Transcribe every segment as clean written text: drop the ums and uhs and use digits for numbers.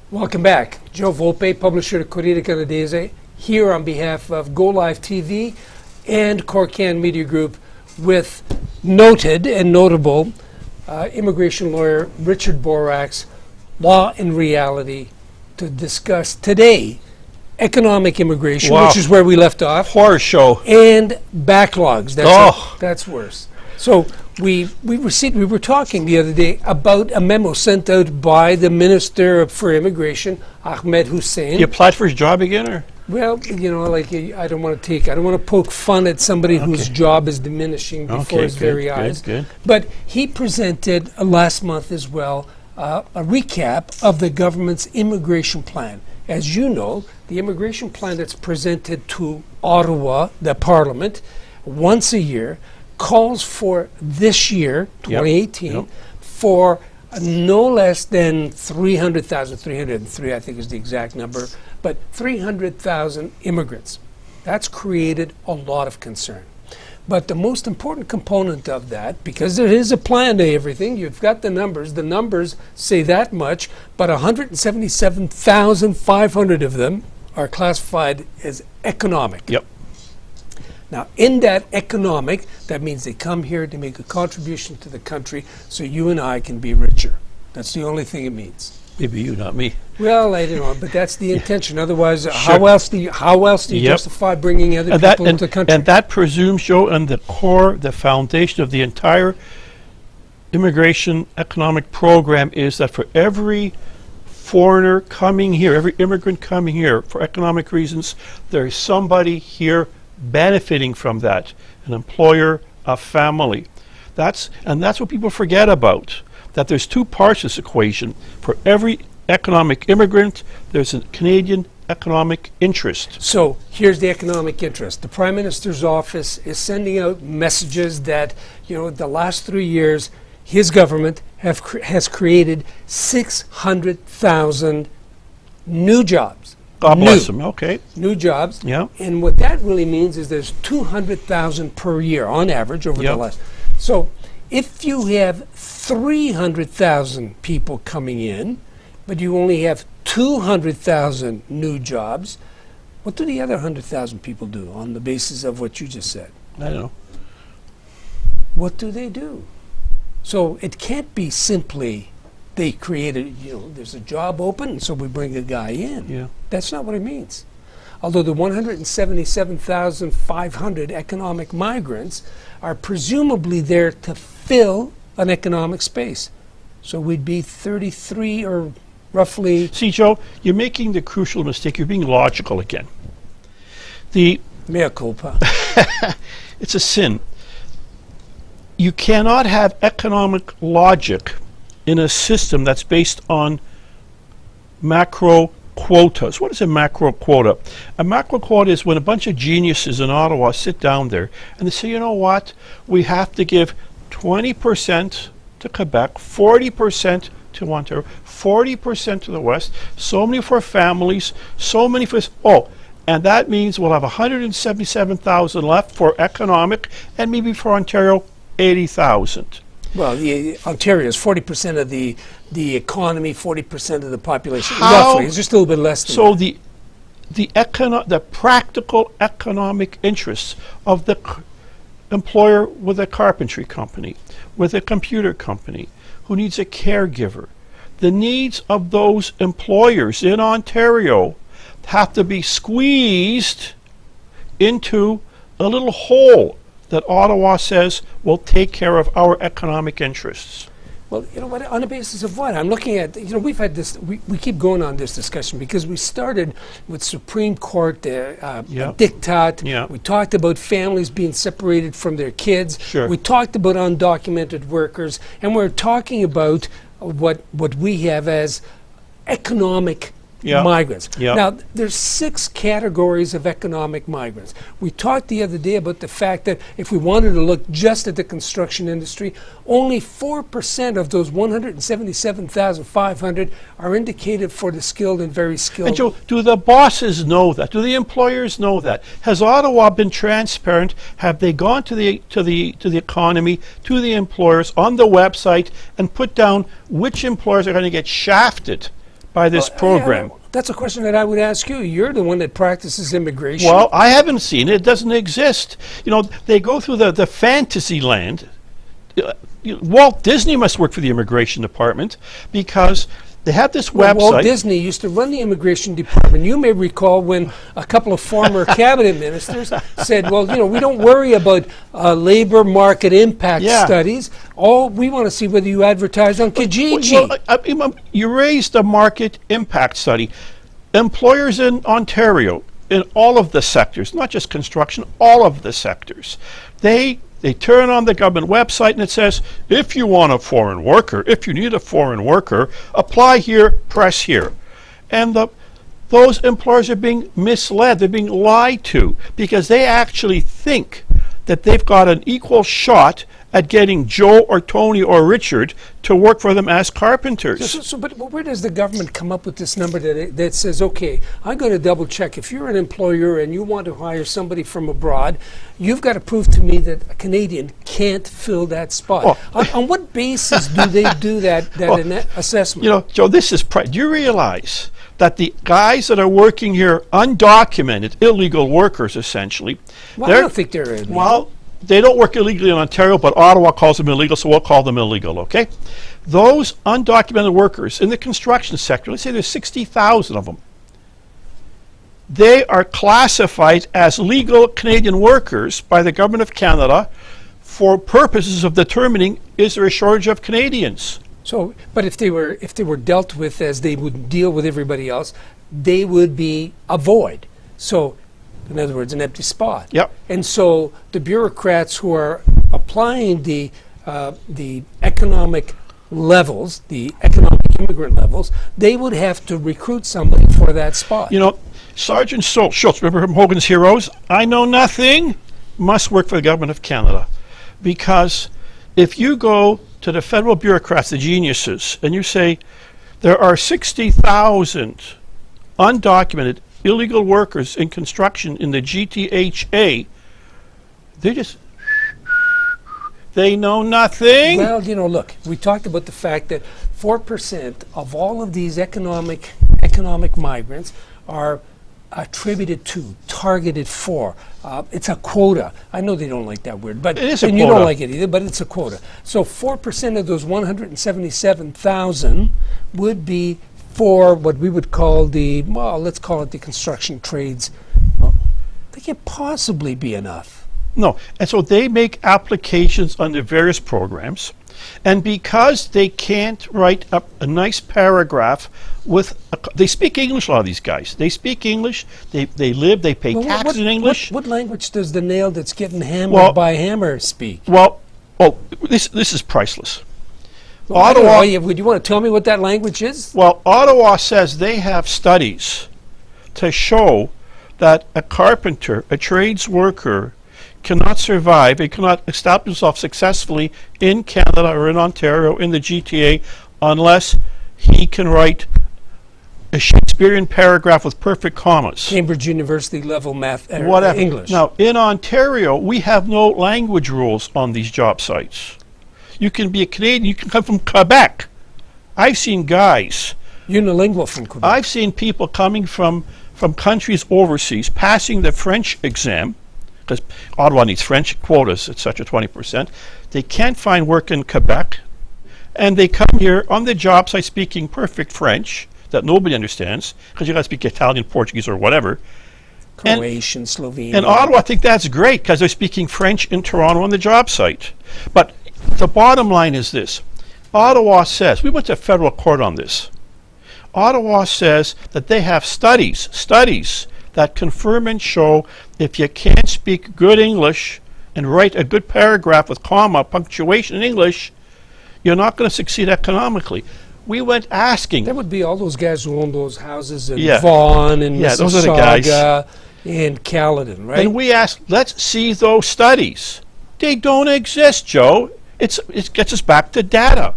Welcome back. Joe Volpe, publisher of Corriere Canadese, here on behalf of Go Live TV and Corcan Media Group with noted and notable immigration lawyer Richard Borax, Law and Reality, to discuss today economic immigration, Wow. which is where we left off, Horror show. and backlogs. That's worse. So we were talking the other day about a memo sent out by the Minister for Immigration, Ahmed Hussein. You applied for his job again, or? Well, I don't want to poke fun at somebody whose job is diminishing before his very eyes. Good. But he presented last month as well a recap of the government's immigration plan. As you know, the immigration plan that's presented to Ottawa, the Parliament, once a year, calls for this year, 2018, for no less than 300,000, 303 I think is the exact number, but 300,000 immigrants. That's created a lot of concern. But the most important component of that, because there is a plan to everything, you've got the numbers say that much, but 177,500 of them are classified as economic. Yep. Now, in that economic, that means they come here to make a contribution to the country so you and I can be richer. That's the only thing it means. Maybe you, not me. Well, I don't know, but that's the intention. Otherwise, how else do you justify bringing other people into the country? And that presumes, Joe, and the core, the foundation of the entire immigration economic program is that for every foreigner coming here, every immigrant coming here for economic reasons, there is somebody here benefiting from that, an employer, a family. That's what people forget about, that there's two parts of this equation. For every economic immigrant, there's a Canadian economic interest. So here's the economic interest. The Prime Minister's office is sending out messages that, the last 3 years, his government has created 600,000 new jobs. God bless him. Okay. New jobs. Yeah. And what that really means is there's 200,000 per year on average over the last. So if you have 300,000 people coming in, but you only have 200,000 new jobs, what do the other 100,000 people do on the basis of what you just said? I don't know. What do they do? So it can't be simply they created, there's a job open, so we bring a guy in. Yeah. That's not what it means. Although the 177,500 economic migrants are presumably there to fill an economic space. So we'd be 33 or roughly. See, Joe, you're making the crucial mistake. You're being logical again. The Mea culpa. It's a sin. You cannot have economic logic in a system that's based on macro quotas. What is a macro quota? A macro quota is when a bunch of geniuses in Ottawa sit down there and they say, you know what, we have to give 20% to Quebec, 40% to Ontario, 40% to the West, so many for families, so many for and that means we'll have 177,000 left for economic, and maybe for Ontario 80,000. Well, Ontario is 40% of the economy, 40% of the population. Roughly, it's just a little bit less than so that. The practical economic interests of the employer with a carpentry company, with a computer company, who needs a caregiver, the needs of those employers in Ontario have to be squeezed into a little hole that Ottawa says will take care of our economic interests. Well, what, on the basis of what? I'm looking at, we've had this, we keep going on this discussion because we started with Supreme Court diktat. Yeah. We talked about families being separated from their kids. Sure. We talked about undocumented workers, and we're talking about what we have as economic migrants. Yeah. Now, there's 6 categories of economic migrants. We talked the other day about the fact that if we wanted to look just at the construction industry, only 4% of those 177,500 are indicated for the skilled and very skilled. And Joe, do the bosses know that? Do the employers know that? Has Ottawa been transparent? Have they gone to the economy, to the employers on the website and put down which employers are going to get shafted by this program. That's a question that I would ask you. You're the one that practices immigration. Well, I haven't seen it. It doesn't exist. You know, they go through the fantasy land. Walt Disney must work for the immigration department because they have this website. Walt Disney used to run the immigration department. You may recall when a couple of former cabinet ministers said, well, you know, we don't worry about labor market impact studies. All we want to see whether you advertise on Kijiji. Well, you raised a market impact study. Employers in Ontario, in all of the sectors, not just construction, all of the sectors, they turn on the government website and it says, if you want a foreign worker, if you need a foreign worker, apply here, press here. And those employers are being misled, they're being lied to, because they actually think that they've got an equal shot at getting Joe or Tony or Richard to work for them as carpenters. But where does the government come up with this number that says, okay, I'm going to double check. If you're an employer and you want to hire somebody from abroad, you've got to prove to me that a Canadian can't fill that spot. On what basis do they do that assessment? You know, Joe, this is do you realize that the guys that are working here, undocumented, illegal workers essentially, well, I don't think they're illegal. Well, they don't work illegally in Ontario, but Ottawa calls them illegal, so we'll call them illegal, okay? Those undocumented workers in the construction sector, let's say there's 60,000 of them, they are classified as legal Canadian workers by the Government of Canada for purposes of determining is there a shortage of Canadians. So, but if they were dealt with as they would deal with everybody else, they would be a void. So, in other words, an empty spot. Yep. And so the bureaucrats who are applying the economic levels, the economic immigrant levels, they would have to recruit somebody for that spot. You know, Sergeant Schultz, remember from Hogan's Heroes? I know nothing, must work for the Government of Canada. Because if you go to the federal bureaucrats, the geniuses, and you say, there are 60,000 undocumented illegal workers in construction in the GTHA, they know nothing. Well, you know, look, we talked about the fact that 4% of all of these economic migrants are targeted for. It's a quota. I know they don't like that word, but it is a and quota. You don't like it either, but it's a quota. So 4% of those 177,000 would be for what we would call let's call it the construction trades. They can't possibly be enough. No, and so they make applications under various programs, and because they can't write up a nice paragraph they speak English, a lot of these guys. They speak English, they live, they pay taxes in English. What language does the nail that's getting hammered by hammer speak? Well, this is priceless. Well, Ottawa. Would you want to tell me what that language is? Well, Ottawa says they have studies to show that a carpenter, a trades worker, cannot survive, he cannot establish himself successfully in Canada or in Ontario, in the GTA, unless he can write a Shakespearean paragraph with perfect commas. Cambridge University level math, whatever. English. Now, in Ontario, we have no language rules on these job sites. You can be a Canadian, you can come from Quebec. I've seen guys. Unilingual from Quebec. I've seen people coming from countries overseas, passing the French exam, because Ottawa needs French quotas, etc., 20%. They can't find work in Quebec, and they come here on the job site speaking perfect French that nobody understands, because you got to speak Italian, Portuguese, or whatever. Croatian, Slovenian. And Ottawa think that's great, because they're speaking French in Toronto on the job site. But the bottom line is this. Ottawa says, we went to federal court on this. Ottawa says that they have studies that confirm and show if you can't speak good English and write a good paragraph with comma, punctuation in English, you're not going to succeed economically. We went asking. That would be all those guys who own those houses in Vaughan and those are the guys. And Caledon, right? And we asked, let's see those studies. They don't exist, Joe. It gets us back to data.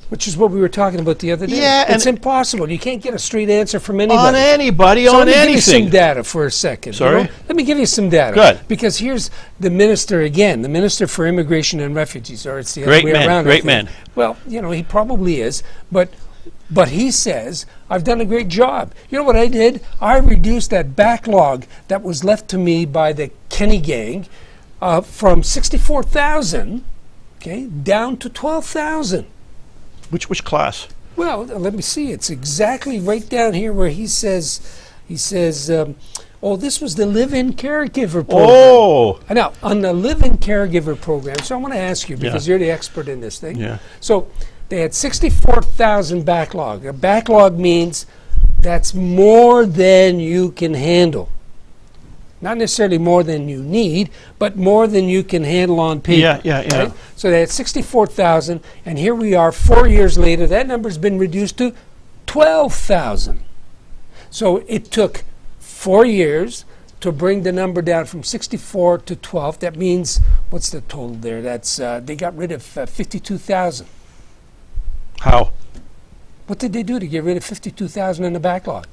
Which is what we were talking about the other day. Yeah, it's impossible. You can't get a straight answer from anybody. On anybody, so on anything. Let me give you some data for a second. Sorry? You know? Let me give you some data. Good. Because here's the minister again, the Minister for Immigration and Refugees, or it's the other way around. Great man. Well, you know, he probably is. But But he says, I've done a great job. You know what I did? I reduced that backlog that was left to me by the Kenny gang from 64,000, okay, down to 12,000. Which class? Well, let me see. It's exactly right down here where he says, oh, this was the live-in caregiver program. Oh! Now, on the live-in caregiver program, so I want to ask you, because Yeah. you're the expert in this thing. Yeah. So they had 64,000 backlog. A backlog means that's more than you can handle. Not necessarily more than you need, but more than you can handle on paper. Yeah. Right? So they had 64,000, and here we are 4 years later. That number's been reduced to 12,000. So it took 4 years to bring the number down from 64 to 12. That means, what's the total there? That's they got rid of 52,000. How? What did they do to get rid of 52,000 in the backlog?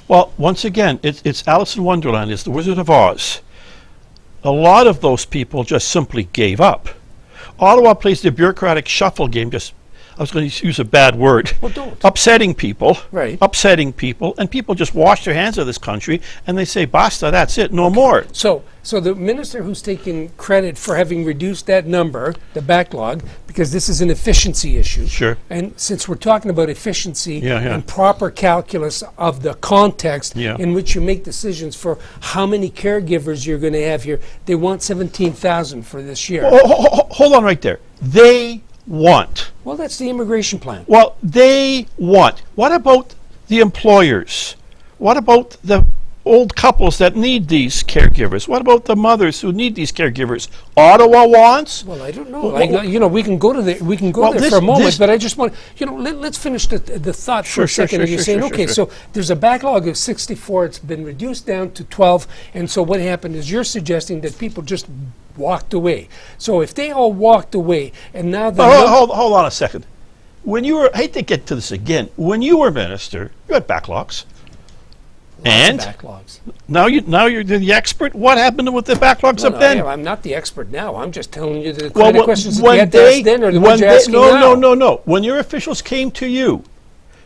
Well, once again, it's Alice in Wonderland. It's the Wizard of Oz. A lot of those people just simply gave up. Ottawa plays the bureaucratic shuffle game, I was going to use a bad word. Well, don't. Upsetting people. Right. Upsetting people. And people just wash their hands of this country and they say, basta, that's it, no more. So the minister who's taking credit for having reduced that number, the backlog, because this is an efficiency issue. Sure. And since we're talking about efficiency Yeah. and proper calculus of the context Yeah. in which you make decisions for how many caregivers you're going to have here, they want 17,000 for this year. Hold on right there. They want. Well, that's the immigration plan. Well, they want. What about the employers? What about the old couples that need these caregivers? What about the mothers who need these caregivers? Ottawa wants? Well, I don't know. We can go there for a moment, but I just want let's finish the thought for a second. And you're saying, okay, so there's a backlog of 64. It's been reduced down to 12, and so what happened is you're suggesting that people just walked away. So if they all walked away, and now hold on a second. When you were, I hate to get to this again. When you were minister, you had backlogs. And backlogs. Now you're the expert. What happened with the backlogs up then? I'm not the expert now. I'm just telling you the kind of questions that you had to ask then, or the when ones you're asking now. No. When your officials came to you,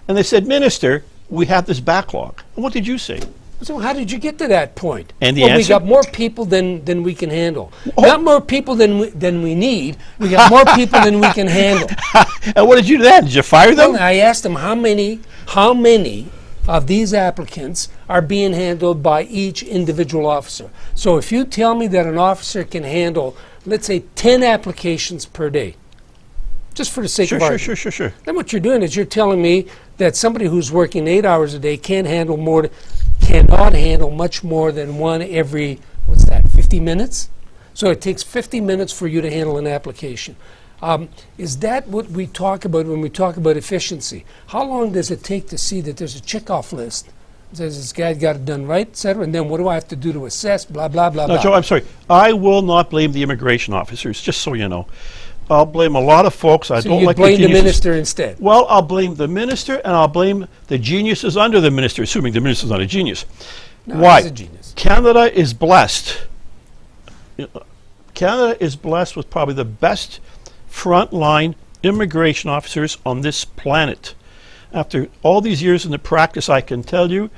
and they said, "Minister, we have this backlog," and what did you say? So how did you get to that point? And the well, answer? We got more people than we can handle. Not more people than we need. We got more people than we can handle. And what did you do then? Did you fire them? Well, I asked them how many of these applicants are being handled by each individual officer. So if you tell me that an officer can handle, let's say, 10 applications per day, just for the sake of argument. Sure. Then what you're doing is you're telling me that somebody who's working 8 hours a day cannot handle much more than one every, 50 minutes? So it takes 50 minutes for you to handle an application. Is that what we talk about when we talk about efficiency? How long does it take to see that there's a checkoff list? Says this guy got it done right, et cetera, and then what do I have to do to assess, blah, blah, blah, No, blah. Joe, I'm sorry. I will not blame the immigration officers, just so you know. I'll blame a lot of folks. I So don't you like blame the geniuses. minister instead? Well, I'll blame the minister, and I'll blame the geniuses under the minister, assuming the minister's not a genius. No, Why? he's a genius. Canada is blessed. Canada is blessed with probably the best frontline immigration officers on this planet. After all these years in the practice, I can tell you,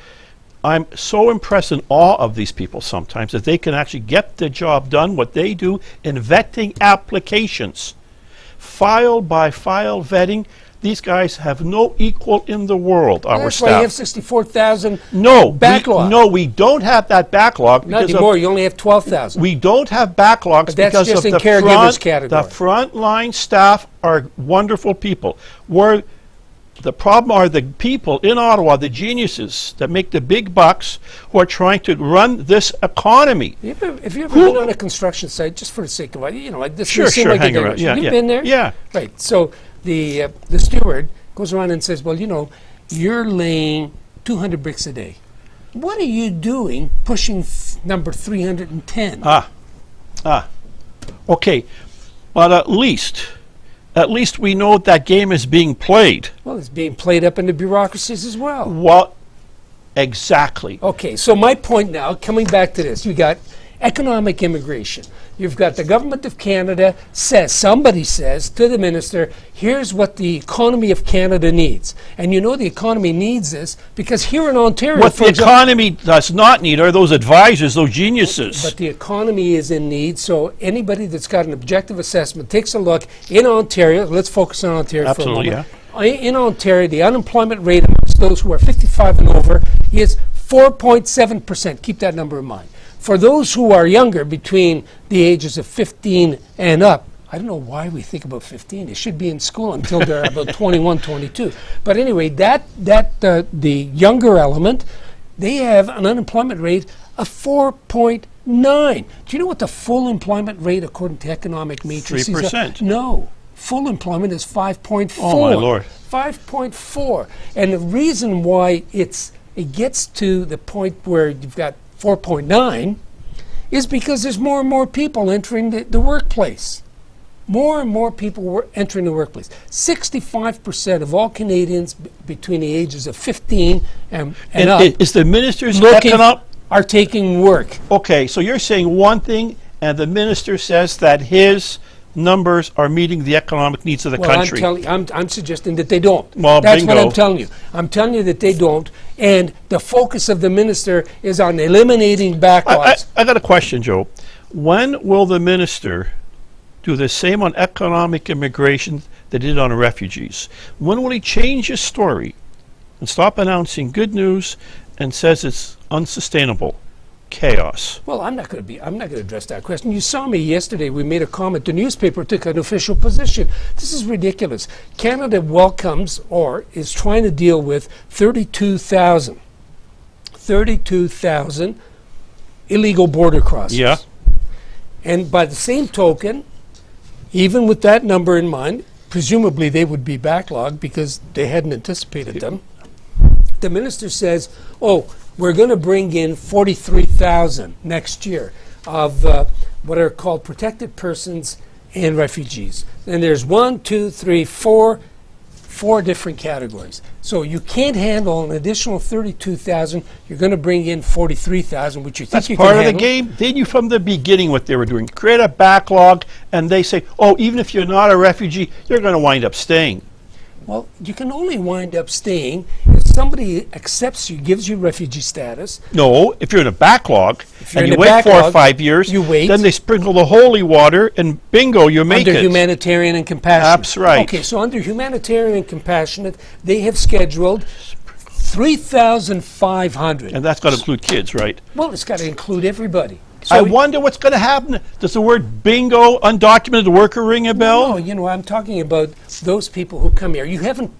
I'm so impressed and awe of these people sometimes that they can actually get the job done, what they do in vetting applications. File by file vetting. These guys have no equal in the world, our That's staff. why you have 64,000 No, backlog. we don't have that backlog. Not because anymore. You only have 12,000. we don't have backlogs But that's because just of in the caregivers category. The frontline staff are wonderful people. Where the problem are the people in Ottawa, the geniuses that make the big bucks, who are trying to run this economy. Have you ever been on a construction site, just for the sake of it, like this? Sure, may seem like a hang around. digression. Yeah, You've yeah. been there? Yeah. Right. So the steward goes around and says, well, you're laying 200 bricks a day. What are you doing pushing number 310? Okay, but at least we know that game is being played. Well, it's being played up in the bureaucracies as well. Well, exactly. Okay, so my point now, coming back to this, you got economic immigration. You've got the government of Canada somebody says to the minister, here's what the economy of Canada needs. And you know the economy needs this because here in Ontario, What the economy does not need are those advisors, those geniuses. but the economy is in need, so anybody that's got an objective assessment takes a look in Ontario. Let's focus on Ontario Absolutely, for a moment. In Ontario, the unemployment rate amongst those who are 55 and over is 4.7%. Keep that number in mind. For those who are younger, between the ages of 15 and up, I don't know why we think about 15. They should be in school until they're about 21, 22. But anyway, the younger element, they have an unemployment rate of 4.9. Do you know what the full employment rate according to economic matrices? 3%. No. Full employment is 5.4. Oh, my Lord. 5.4. And the reason why it gets to the point where you've got 4.9 is because there's more and more people entering the workplace. More and more people were entering the workplace. 65% of all Canadians between the ages of 15 and up Is the minister's are taking work. Okay, so you're saying one thing, and the minister says that his numbers are meeting the economic needs of the country. I'm suggesting that they don't. Well, That's bingo. what I'm telling you. I'm telling you that they don't. And the focus of the minister is on eliminating backlogs. I got a question, Joe. When will the minister do the same on economic immigration that he did on refugees? When will he change his story and stop announcing good news and says it's unsustainable? Chaos. Well, I'm not going to address that question. You saw me yesterday. We made a comment. The newspaper took an official position. This is ridiculous. Canada welcomes or is trying to deal with 32,000 illegal border crossings. Yeah. And by the same token, even with that number in mind, presumably they would be backlogged because they hadn't anticipated them. The minister says, we're going to bring in 43,000 next year of what are called protected persons and refugees. And there's four different categories. So you can't handle an additional 32,000. You're going to bring in 43,000, which you think That's you part can of the handle. game. They knew from the beginning what they were doing. Create a backlog, and they say, even if you're not a refugee, you're going to wind up staying. Well, you can only wind up staying if somebody accepts you, gives you refugee status. No, if you're in a backlog you're and in you a wait 4 or backlog, 5 years, you wait. then they sprinkle the holy water and bingo, you make Under it. humanitarian and compassionate. That's right. Okay, so under humanitarian and compassionate, they have scheduled 3,500. And that's got to include kids, right? Well, it's got to include everybody. So I wonder what's going to happen. Does the word bingo, undocumented worker ring a bell? No, I'm talking about those people who come here. You haven't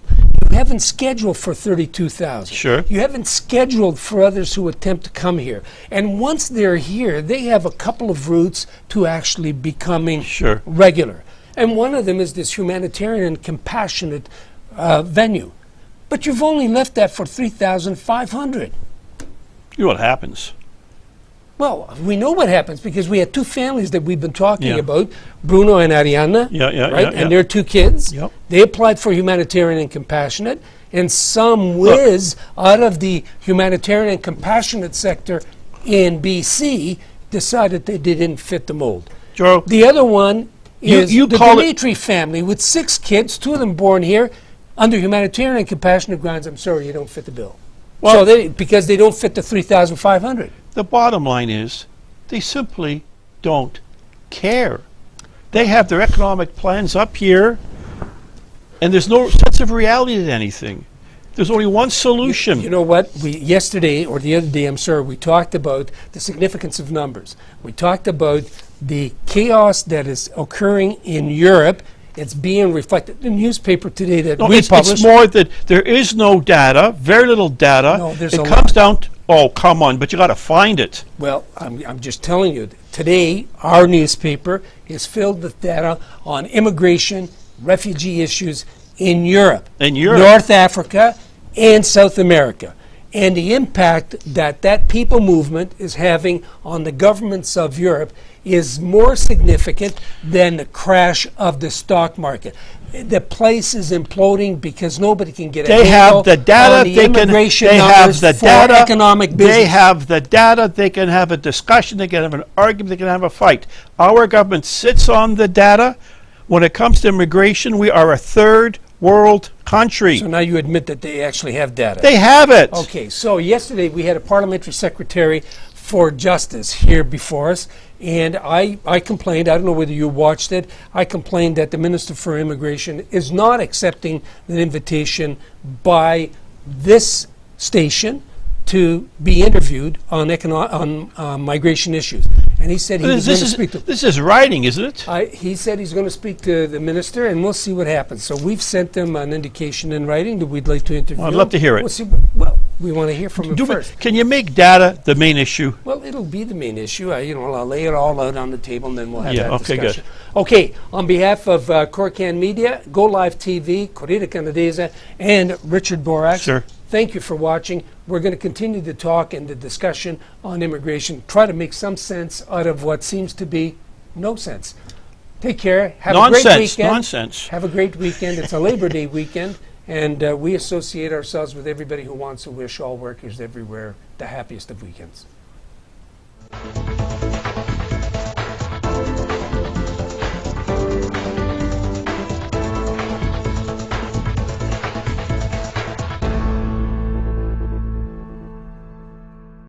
scheduled for 32,000. Sure. You haven't scheduled for others who attempt to come here. And once they're here, they have a couple of routes to actually becoming regular. And one of them is this humanitarian and compassionate venue. But you've only left that for 3,500. You know what happens. Well, we know what happens because we had two families that we've been talking about, Bruno and Ariana, right? And their two kids. Yep. They applied for humanitarian and compassionate, and some whiz out of the humanitarian and compassionate sector in BC decided they didn't fit the mold. Joe, The other one is you the call it- Dimitri family with 6 kids, 2 of them born here, under humanitarian and compassionate grounds. I'm sorry, you don't fit the bill. Well- Because they don't fit the 3,500. the bottom line is they simply don't care. They have their economic plans up here, and there's no sense of reality to anything. There's only one solution. You know what? Yesterday, or the other day, I'm sorry, we talked about the significance of numbers. We talked about the chaos that is occurring in Europe. It's being reflected in the newspaper today that we published. It's more that there is no data, very little data. No, there's it a comes lot. down to, come on, but you got to find it. Well, I'm just telling you, today our newspaper is filled with data on immigration, refugee issues in Europe, In Europe. North Africa, and South America. and the impact that that people movement is having on the governments of Europe is more significant than the crash of the stock market. The place is imploding because nobody can get a They handle have the data. on the They can. immigration They have numbers the for data. economic business. They have the data. They can have a discussion. They can have an argument. They can have a fight. Our government sits on the data. When it comes to immigration, we are a third world country. So now you admit that they actually have data. They have it. Okay, so yesterday we had a parliamentary secretary for justice here before us, and I complained, I don't know whether you watched it, I complained that the Minister for Immigration is not accepting the invitation by this station to be interviewed on migration issues. And he said he was going to speak to... This is writing, isn't it? He said he's going to speak to the minister, and we'll see what happens. So we've sent them an indication in writing that we'd like to interview Well, I'd love to hear it. We'll see. Well, we want to hear from him first. Can you make data the main issue? Well, it'll be the main issue. I'll lay it all out on the table, and then we'll have that okay, discussion. good. Okay, on behalf of Corcan Media, Go Live TV, Corrida Canadesa, and Richard Borax, Sir. thank you for watching. We're going to continue the talk and the discussion on immigration, try to make some sense out of what seems to be no sense. Take care. Have a great weekend. Nonsense. Have a great weekend. It's a Labor Day weekend, and we associate ourselves with everybody who wants to wish all workers everywhere the happiest of weekends.